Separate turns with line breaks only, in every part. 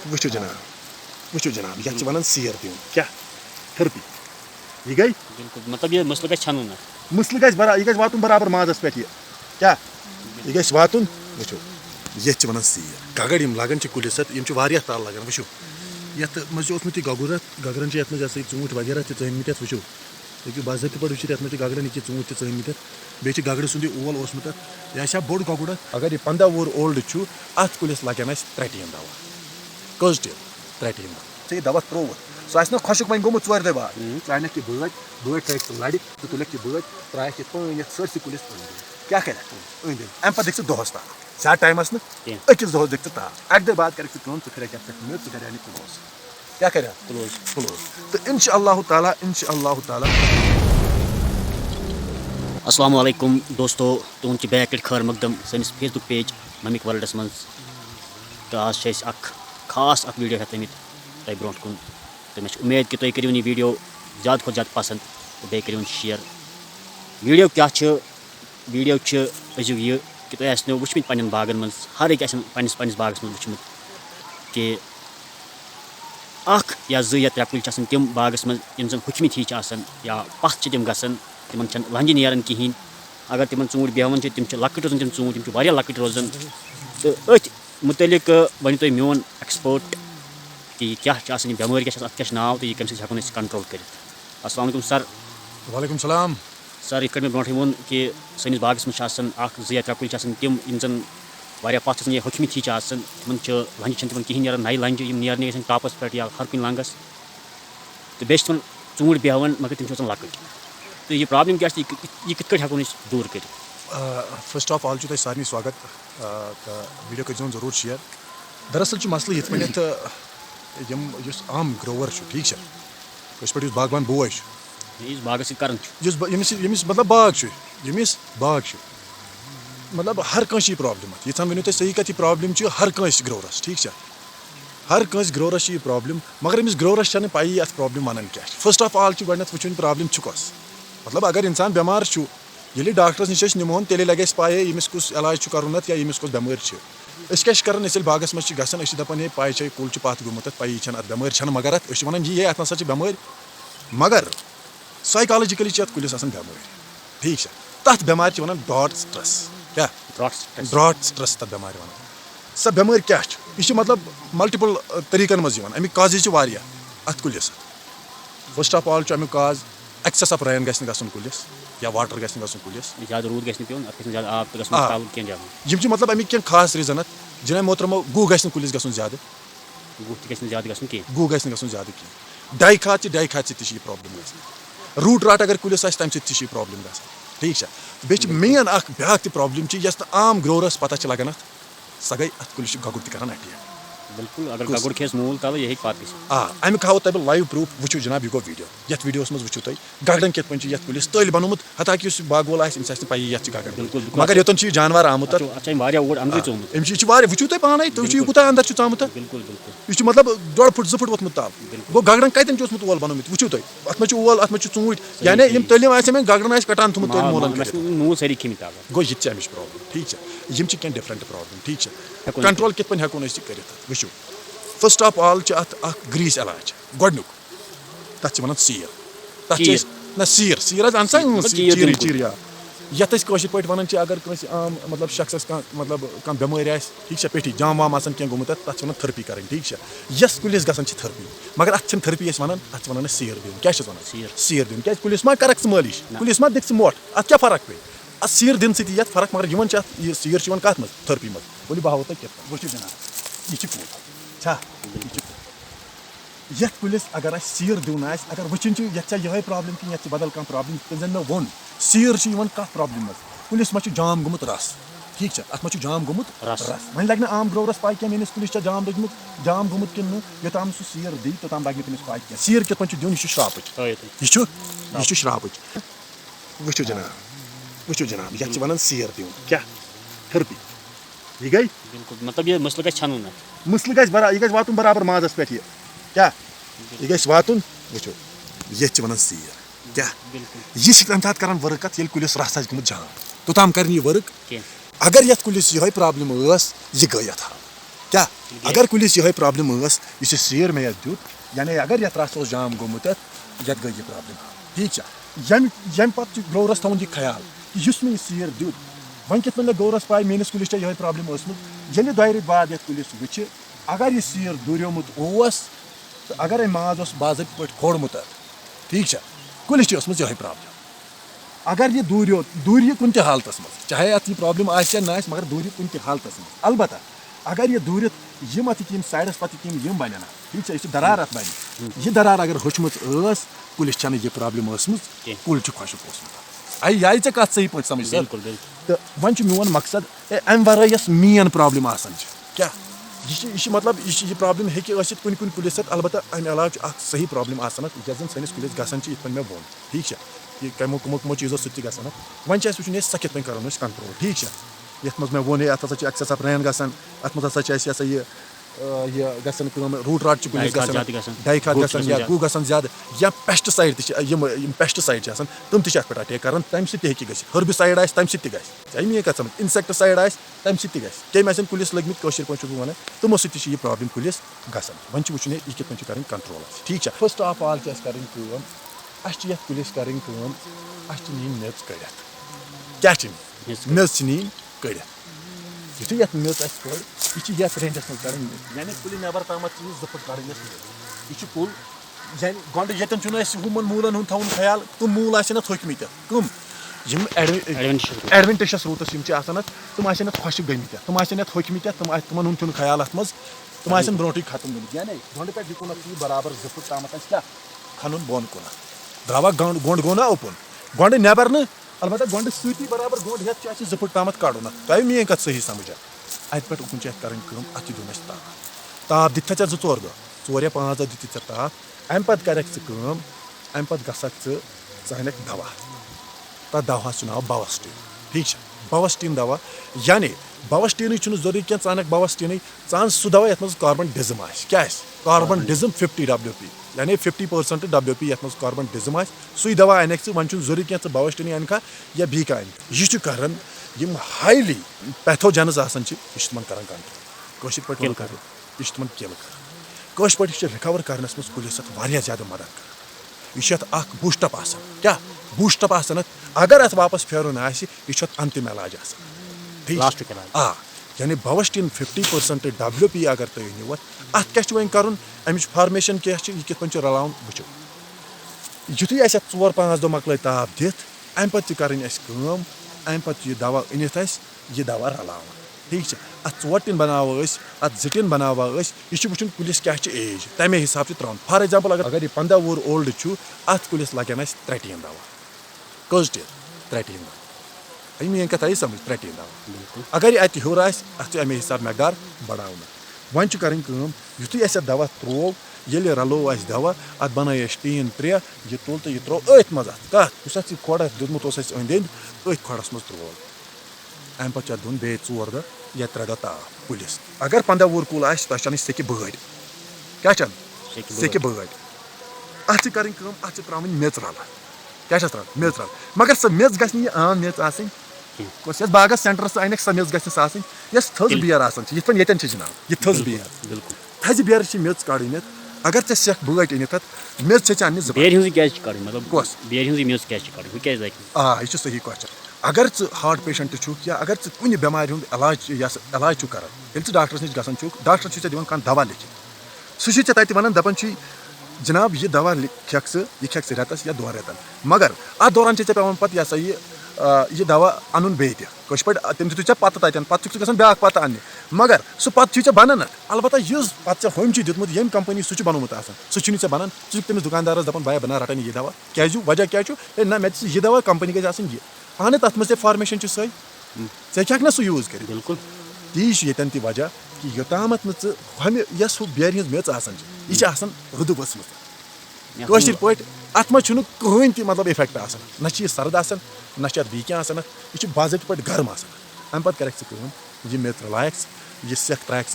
वुचो जनाब यह वन सीर दिन क्या थेरेपी यह गई
बिल्कुल मतलब ये मसल गन
मसल गह वातुन बराबर माजस पे क्या यह गह वातुन वुचो ये वन सीर गगड़ लगन कुलिस तल लगन वुचो ये मत गगरन ये ूंट वगैरह तहमत वुचो देखिए बाज़ाब्त पे वुचित ये गगरन ये ूंट तहमत बे गगड़ सुंद ओल ओसमुत यह बोड़ गगुड़ अगर यह 15 वुहर ओल्ड अत कुलिस लगन 3 टीन दवा कज टीन 3 टीन दवा यह दवा त्रोव सह खुशक वन गोमुत 4 दह बाद सन बड़ ट्रक लड़ तो तुलक बड़ त्रा पान सरसी कुलिस क्या कर अम पे दिख दोहस ताल ज्यादा टाइमस अकिस दोहस दिख ताल अक दह बाद कर फिर क्लोज क्या कर क्लोज तो इंशाअल्लाह ताला
अस्सलाम वालेकुम दोस्तों तुम बैक खैर मकदम सैनिस फेसबुक पेज ममिक वर्ल्डस मं तो आज खास वीडियो हेतम तुम ब्रो कुन तो मे उम्मीद कि तुम करो यह वीडियो ज़्यादा खुद ज़्यादा पसंद तो बे करो शेयर वीडियो क्या वीडियो अजु यह कि तुम वुचमत पन्न बागन मं हर एक पन्निस बागस मं वुचमत कि अख या 2 या 3 कुल तम बागस मं यम हुचमत ही या पथ तम गसन तिमन लंज नेरान कहें अगर तिमन ूंट बेहन तम लकट रोजान तम ूंट तम लकट रोजान तो अथ मुतलिक वन तुम मोन एक्सपर्ट कि क्या बेमारी क्या नाव तो यह कम हेको कंट्रोल कर अस्सलाम वालेकुम सर
वालेकुम सलाम
सर ये मे ब्रो वो कि सैनिस बागस मं 2 या 3 कुल तम इन पथ ये हुचमत ही तिमन लंज तिमन कहें नान नई लंज नेरने टॉपस पे या हर कुछ लंगस तो बे तिमन ूंट बेहन मगर तम लकट तो ये प्रॉब्लम क्या यह कित हेको दूर कर
फर्स्ट ऑफ ऑल तुम सारे स्वागत तो वीडियो कर जरूर शेयर दरअसल मसल ये आम ग्रोवर ठीक पे बागवान बोय
बागस
यमिस मतलब बाग मतलब हर कंस प्रॉब्लम ये वन तुम सही कत प्रॉब्लम हर कंस ग्रोवरस ठीक हर कंस ग्रोवरस यह प्रॉब्लम मगर अमिस ग्रोवरस पाई अत प्रॉब्लम वन क्या फर्स्ट ऑफ ऑल गोडनथ वुचन प्रॉब्लम कस मतलब अगर इंसान बेमार ये डॉक्टरस नश निमोन तेल लगे पाए यमिस कुछ इलाज कर या यमिस कुछ बेमारी क्या बागस मं गसान दपान पाई छे कुल पथ गोमुत पाई अत बेमारी मगर अत वन ये अत ना बेमारी मगर साइकोलॉजिकली कुलिस बेमारी ठीक तथ बेमारी वन ड्रॉट स्ट्रेस क्या ड्रॉट स्ट्रेस तथ बेमारी वन सो बेमारी क्या यह मतलब मल्टिपल तरीकन मं अमिक काजेज अत कुलिस फर्स्ट ऑफ ऑल अमिक काज एक्सेस ऑफ रेन गसन कुलिस या वाटर गसन कुलिस
ज़्यादा रूद
मतलब अमिक खास रीजन जिना मोहतरमा गू गसन कुलिस गसन ज़्यादा गू गसन ज़्यादा कह डाई खाद ती प्रॉब्लम रूट राट अगर कुलिस तम सी प्रॉब्लम ठीक बे मेन ब्या प्रॉब्लम यस आम ग्रोवरस पता लगन सह गई अत कुलिस गगुड़ तक अटैक
बिल्कुल अगर गगुड़ खेस मूल तल यह
अमिक हाव तुम लाइव प्रूफ वुचो जनाब यह गो वीडियो ये वीडियो मं वुचो तुम गगड़न कित पे कुलिस तल बनोमुत हता कि बाग वोल आस पाई ये गगड़ मगर योतन जानवर आमुत वुचो तुम पान तुम कूत अंदर आमुत यह मतलब 1.5 फुट 2 फुट वोतमुत तल गो गगड़न कतन ओल बनोमुत वुचो तुम अत मे ओल अत मे ूंट यानी तलिम आमें गगड़न कटान थोमुत
मूल सारी खिमित
गो ये अमिच प्रॉब्लम ठीक यम क्या डिफरेंट प्रॉब्लम ठीक कंट्रोल कित पे हेको कर वुचो फर्स्ट ऑफ ऑल अत ग्रीस इलाज गोडनुक तथ वन सीर तथ सीर चीर चीर यथ पे वन अगर कंस आम मतलब शख्स मतलब कह बेमारी ठीक पेठी जाम वाम क्या गोमुत तथ वन थेरेपी कर ठीक यस कुलिस गसन थेरेपी मगर अत थेरेपी वन अत वन सीर दिन क्या सीर दिन क्या कुलिस मा करक मालिश कुलिस मा दिख मोट अत क्या फर्क पे अत सीर दिन सत फर्क मगर यह सीर कत मज थेरेपी मज बोली बह तुम वो जनाब यह छा ये कुलिस अगर सीर दिन अगर वुचन ये प्रॉब्लम कि ये बदल कह प्रॉब्लम जन मे वो सीर कत प्रॉब्लम मज कुलिस मा जाम गोमुत रस ठीक अत मा जाम गोमुत रस वन लगे आम ग्रोवरस पाई क्या मेनिस कुलिस जाम लग्मुत जाम गोमुत कि योताम सह सीर दी तोताम लगे तमिस पाई क्या सीर कित पे दिन यह श्राप यह श्राप वुचो जनाब ये वन सीर दिन क्या थेरेपी यह गई
बिल्कुल मतलब ये मसल
गह वातुन बराबर माजस पे क्या यह गह वातुन वुचो ये वन सीर क्या यह तम सात कर वर्क ये कुलिस रस गोमुत जाम तोताम कर वर्क अगर ये कुलिस ये प्रॉब्लम यह गई क्या अगर कुलिस यह प्रॉब्लम यह सीर मे दित यानी अगर ये रस जाम गोमुत ये गई यह प्रॉब्लम ठीक है यम पे ग्रोवरस थवन यह ख्याल कि मे सीर दित वह कित मे ग्रोवरस पाई मेस कुलिस यह प्रॉब्लम ये 2 रेत बाद ये कुलिस वुच अगर यह सीर दूरियोमुत तो अगर माज बाज़ाब्त पे खोड़मुत ठीक है कुलिस यह प्रॉब्लम अगर यह दूर कुन हालत मज चाहे अत प्रॉब्लम आस ना मगर दूर कुन हालत मज अलबत्ता अगर यह दूरित यम अत साइडस पे यम बन ठीक है यह दरार अत बन यह दरार अगर होचमुत कुलिस यह प्रॉब्लम कुल खुशक आई आई ऐ कत सही पे समझ सर तो वन मोन मकसद अम वर मेन प्रॉब्लम क्या यह मतलब यह प्रॉब्लम कुन कुन कुलिस अलबत्ता अम अलाव सही प्रॉब्लम यस सैनिस कुलिस गसान मे वो ठीक है यह कमो कमो कमो चीज़ों सत्य गसान वन वो सह कित करो कंट्रोल ठीक है ये मे वो अत एक्सेस ऑफ रेन गसान अत मज यह गसान रूट राट कुलिस डाई खाद गसान या गू गसान ज्यादा या पेस्टिसाइड पेस्टिसाइड तम पे अटैक कर तम सह हर्बिसाइड आ तम सह चाहे मे कत समझ इंसेक्टिसाइड आ तम सह कम कुलिस लगित पे वन तमो सह प्रॉब्लम कुलिस गसान वन वो यह कित कर कंट्रोल ठीक है फर्स्ट ऑफ ऑल क्या कुलिस कर नीन मेज कड़ित क्या मेज नीन कड़ित यु ये मेज कड़ यह रेंजस मज कर यानी कुल नबर तम 2 फुट कड़ यह कुल यानी गोड ये हुमन मूलन हूँ थवन ख्याल तुम मूल आ थोकमित कम एडवेंटिशस रूटस तम खुश गमित तम थोकमित तमन हूँ थुन ख्याल अत मज तम ब्रोट खत्म गमित यानी गोड पे दिकुन बराबर 2 फुट तम क्या खनुन बोन कुन द्रावा गोंड गो ना ओपन गोंड नबर न अलबत्ता गोंड सती बराबर गोंड हेत 2 फुट तम कड़न तह मे कत सही समझ अत पे उकुन कर अत दिन ताप दिख 2-4 दह 4 या 5 दह दिख ताप अम पे कर अम पे गक दवा तथ दवा नाव बवस्टीन ठीक है बवस्टीन दवा यानी बवस्टीन जरूरी क्या च बवस्टीन च सह दवा ये कार्बन डिजम क्या कार्बन डिजम 50 WP यानी 50% WP ये कार्बन डिजम सही दवा अन वन जरूरी क्या बवस्टीन अन या बी यह कर हाईली पैथोजेनस यह कर कंट्रोल पे किल कर यह किल कर पे रिकवर करनस मज कुलिस ज़्यादा मदद कर यह बूस्टअप क्या बूस्टअप अगर अत वापस फेरुन यह अंतिम इलाज ठीक आ यानी बवस्टीन 50% WP अगर तुम नुवत अत क्या वन कर अमिच फार्मेशन क्या यह कित रलान वो युथु 4-5 दह मकल ताप दिथ अम पे कर अम पे यह दवा अनित यह दवा रलान ठीक है अत 4 टिन बनाव अत 2 टिन बनाव यह वो कुलिस क्या एज तमे हिसाब से त्रान फॉर एग्जांपल अगर यह 15 वुहर ओल्ड अत कुलिस लगन 3 टिन दवा कज टिन 3 टिन दवा मे कत आई समझ 3 टिन दवा अगर यह अत हूर अत अमे हिसाब मकदार बढ़ाव वन कर युथु दवा त्रो ये रलो दवा अत बन टीन 3 यह तुल तो यह त्रो अथ मज कत खोड़ दुमुत अंद अंद खोड़स मज त्रोल अम पे दुन बे 4 दह या 3 दह ताप कुलिस अगर 15 वुहर कुल तह सेक बड़ क्या सेक बड़ अत कर अत त्र मेज रल क्या त्र मेज रल मगर सह मेज गि आम मेज आस बागस सेंटरस अन सह मेज गि यस थज बियर ये जनाब यह थज बियर थज बियर मेज कड़ अगर ऐ सेक बड़ अनित मेज अन्न यह सही क्वेश्चन अगर हार्ट पेशेंट या अगर कुछ बेमार इलाज कर डॉक्टरस नश गसान डॉक्टर दिवान कह दवा लिखित सह तत वन दपान जनाब यह दवा खेक यह खेक रेतस या 2 रेतन मगर अत दौरान पे पे यह दवा अन बे पे तम दित पत तन पे गसान ब्या पत अन्न मगर सह पत बनन अलबत्ता इस पे हम दितमुत यम कंपनी सह बनोमुत सह बनन तमिस दुकानदारस दपान भाई बना रटन यह दवा क्या वजह क्या ना मे यह दवा कंपनी गई आन यह पाने तथ मे फार्मेशन सही हेक ना सह यूज कर बिल्कुल ती वजह कि योताम यस बेर हज मेज यह रुद वसमत पे अत मे कहें ती मतलब इफेक्ट ना सर्द ना बी क्या यह बाज़ाब्त पे गर्म अम पे कर यह मेज रलायक यह सेक त्रायक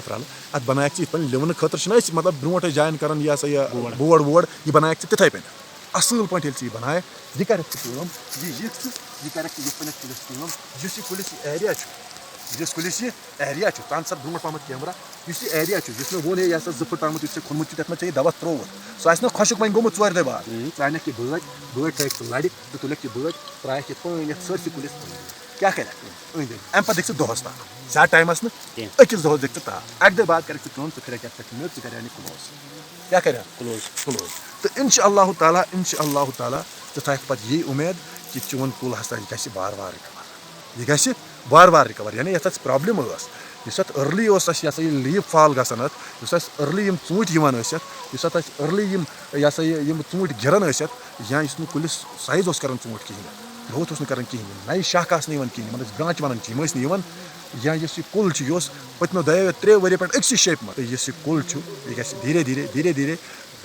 रल अत बनायक इत लिवन खतर मतलब ब्रोट जायन कर यह सा यह बोर्ड वोर्ड यह बनायक तिथे पे असल पे यह बनाए यह कर यह कर कुलिस एरिया जिस कुलिस ये एरिया तहन सर ब्रोट पहम कैमरा इस एरिया जिस मे वो ये 2 फुट तम खुनमुत तक मे दवा त्रोवत सह खुशक वो गोमुत 4 दह बाद सह अन बट थक लड़ तो तुलक बट त्रा पान सरसी कुलिस क्या कर अंद अम पे दिख दोहस तक ज्यादा टाइमस नकिस दोहस दिख अक दह बाद कर फिर कर क्लोज क्या कर क्लोज तो इंशाअल्लाह ताला तो थक पे यही उम्मीद कि चोन कुल हसा यह बार बार रिकवर यह बार बार रिकवर यानी ये प्रॉब्लम अर्ली यह लीव फॉल गसान अर्ली ूट अर्ली यह ूट गिरन या कुलिस साइज कर ूट कहें ग्रोथ कर नई शाख कहें ब्रांच वन या कुल पत्मो 2-3 वरियो पे अक्स शेप मे तो कुल यह धीरे धीरे धीरे धीरे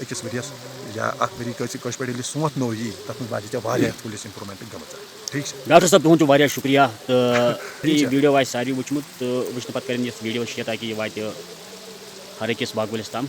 अकिस वरियस या वरी पे सोत नो यी तथ मे बाजे कुलिस इम्प्रूवमेंट गम ठीक
डॉक्टर साहब तुहद वारिया शुक्रिया तो ये वीडियो सारी वुचमुत तो वुचन पे कर वीडियो शेयर ताकि यह वात हर अकिस बाग वलिस तम।